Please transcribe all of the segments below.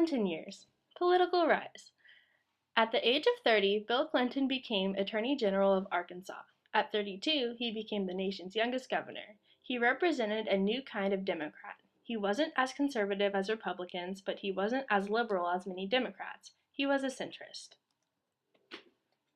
Clinton years. Political rise. At the age of 30, Bill Clinton became Attorney General of Arkansas. At 32, he became the nation's youngest governor. He represented a new kind of Democrat. He wasn't as conservative as Republicans, but he wasn't as liberal as many Democrats. He was a centrist.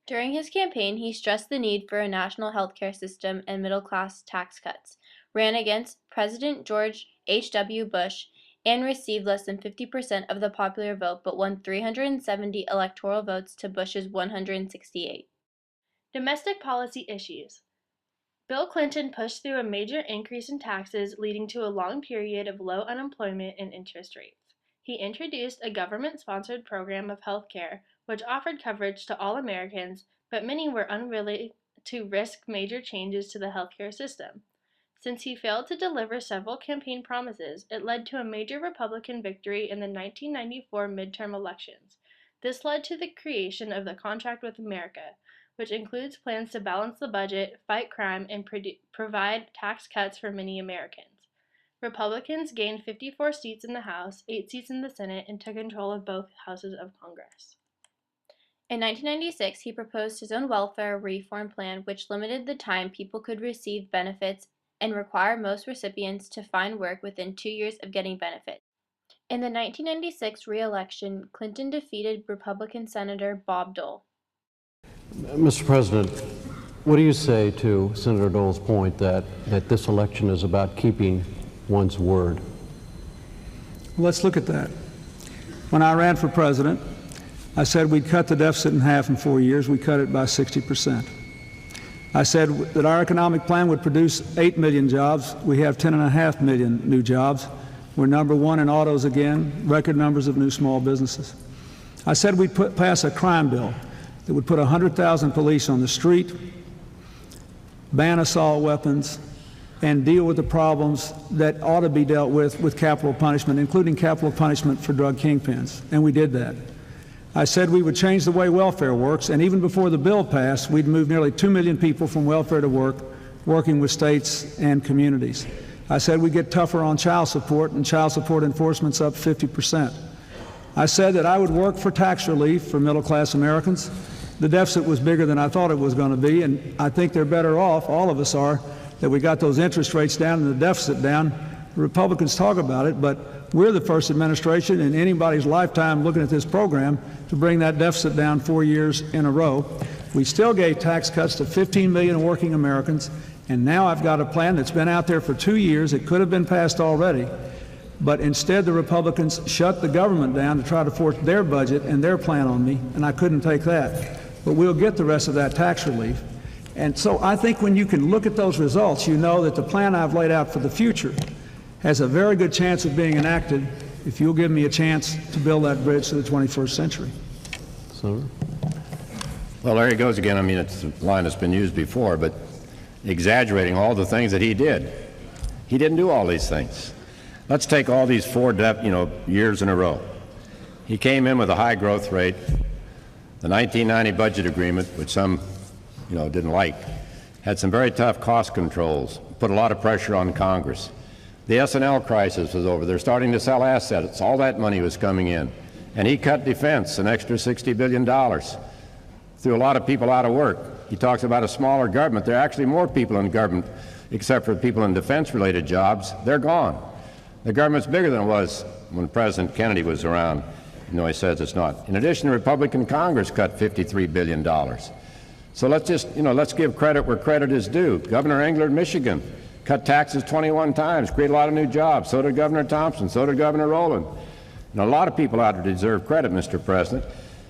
During his campaign, he stressed the need for a national healthcare system and middle-class tax cuts, ran against President George H.W. Bush, and received less than 50% of the popular vote but won 370 electoral votes to Bush's 168. Domestic policy issues. Bill Clinton pushed through a major increase in taxes, leading to a long period of low unemployment and interest rates. He introduced a government-sponsored program of health care, which offered coverage to all Americans, but many were unwilling to risk major changes to the healthcare system. Since he failed to deliver several campaign promises, it led to a major Republican victory in the 1994 midterm elections. This led to the creation of the Contract with America, which includes plans to balance the budget, fight crime, and provide tax cuts for many Americans. Republicans gained 54 seats in the House, 8 seats in the Senate, and took control of both houses of Congress. In 1996, he proposed his own welfare reform plan, which limited the time people could receive benefits and required most recipients to find work within 2 years of getting benefits. In the 1996 re-election, Clinton defeated Republican Senator Bob Dole. Mr. President, what do you say to Senator Dole's point that this election is about keeping one's word? Let's look at that. When I ran for president, I said we'd cut the deficit in half in 4 years. We cut it by 60%. I said that our economic plan would produce 8 million jobs. We have 10.5 million new jobs. We're number one in autos again, record numbers of new small businesses. I said we'd pass a crime bill that would put 100,000 police on the street, ban assault weapons, and deal with the problems that ought to be dealt with capital punishment, including capital punishment for drug kingpins, and we did that. I said we would change the way welfare works, and even before the bill passed, we'd move nearly 2 million people from welfare to work, working with states and communities. I said we'd get tougher on child support, and child support enforcement's up 50%. I said that I would work for tax relief for middle-class Americans. The deficit was bigger than I thought it was going to be, and I think they're better off, all of us are, that we got those interest rates down and the deficit down. The Republicans talk about it, but we're the first administration in anybody's lifetime looking at this program to bring that deficit down 4 years in a row. We still gave tax cuts to 15 million working Americans, and now I've got a plan that's been out there for 2 years. It could have been passed already, but instead the Republicans shut the government down to try to force their budget and their plan on me, and I couldn't take that. But we'll get the rest of that tax relief. And so I think when you can look at those results, you know that the plan I've laid out for the future has a very good chance of being enacted if you'll give me a chance to build that bridge to the 21st century. Senator? Well, there he goes again. I mean, it's a line that's been used before, but exaggerating all the things that he did. He didn't do all these things. Let's take all these 4 years in a row. He came in with a high growth rate. The 1990 budget agreement, which some didn't like, had some very tough cost controls, put a lot of pressure on Congress. The S&L crisis was over. They're starting to sell assets. All that money was coming in. And he cut defense, an extra $60 billion. Threw a lot of people out of work. He talks about a smaller government. There are actually more people in government, except for people in defense-related jobs. They're gone. The government's bigger than it was when President Kennedy was around. He says it's not. In addition, the Republican Congress cut $53 billion. So let's give credit where credit is due. Governor Engler of Michigan cut taxes 21 times, created a lot of new jobs. So did Governor Thompson. So did Governor Rowland. And a lot of people out there deserve credit, Mr. President.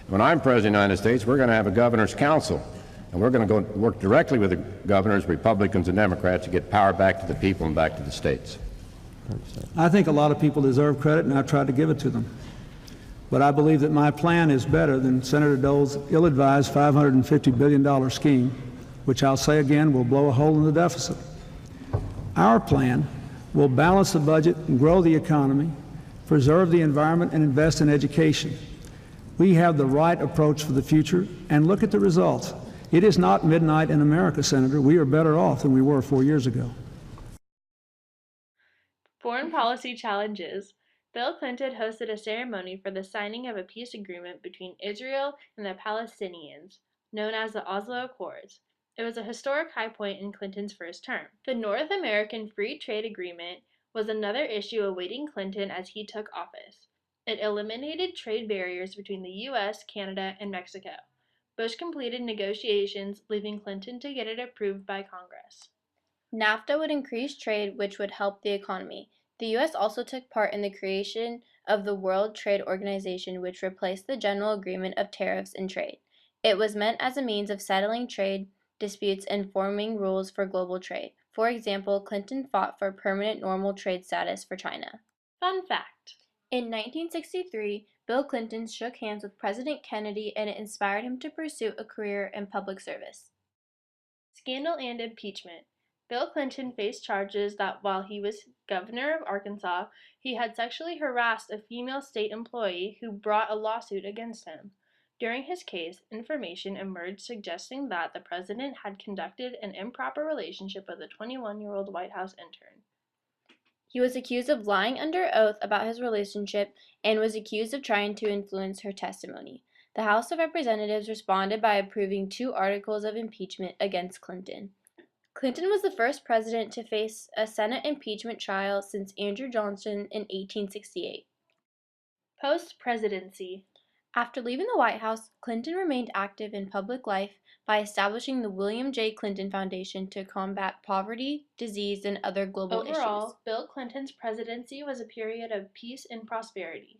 When I'm President of the United States, we're going to have a governor's council. And we're going to go work directly with the governors, Republicans and Democrats, to get power back to the people and back to the states. I think a lot of people deserve credit, and I've tried to give it to them. But I believe that my plan is better than Senator Dole's ill-advised $550 billion scheme, which I'll say again will blow a hole in the deficit. Our plan will balance the budget and grow the economy, preserve the environment, and invest in education. We have the right approach for the future, and look at the results. It is not midnight in America, Senator. We are better off than we were 4 years ago. Foreign policy challenges. Bill Clinton hosted a ceremony for the signing of a peace agreement between Israel and the Palestinians, known as the Oslo Accords. It was a historic high point in Clinton's first term. The North American Free Trade Agreement was another issue awaiting Clinton as he took office. It eliminated trade barriers between the U.S., Canada, and Mexico. Bush completed negotiations, leaving Clinton to get it approved by Congress. NAFTA would increase trade, which would help the economy. The U.S. also took part in the creation of the World Trade Organization, which replaced the General Agreement of Tariffs and Trade. It was meant as a means of settling trade disputes and forming rules for global trade. For example, Clinton fought for permanent normal trade status for China. Fun fact. In 1963, Bill Clinton shook hands with President Kennedy, and it inspired him to pursue a career in public service. Scandal and impeachment. Bill Clinton faced charges that while he was governor of Arkansas, he had sexually harassed a female state employee who brought a lawsuit against him. During his case, information emerged suggesting that the president had conducted an improper relationship with a 21-year-old White House intern. He was accused of lying under oath about his relationship and was accused of trying to influence her testimony. The House of Representatives responded by approving 2 articles of impeachment against Clinton. Clinton was the first president to face a Senate impeachment trial since Andrew Johnson in 1868. Post-presidency. After leaving the White House, Clinton remained active in public life by establishing the William J. Clinton Foundation to combat poverty, disease, and other global issues. Overall, Bill Clinton's presidency was a period of peace and prosperity.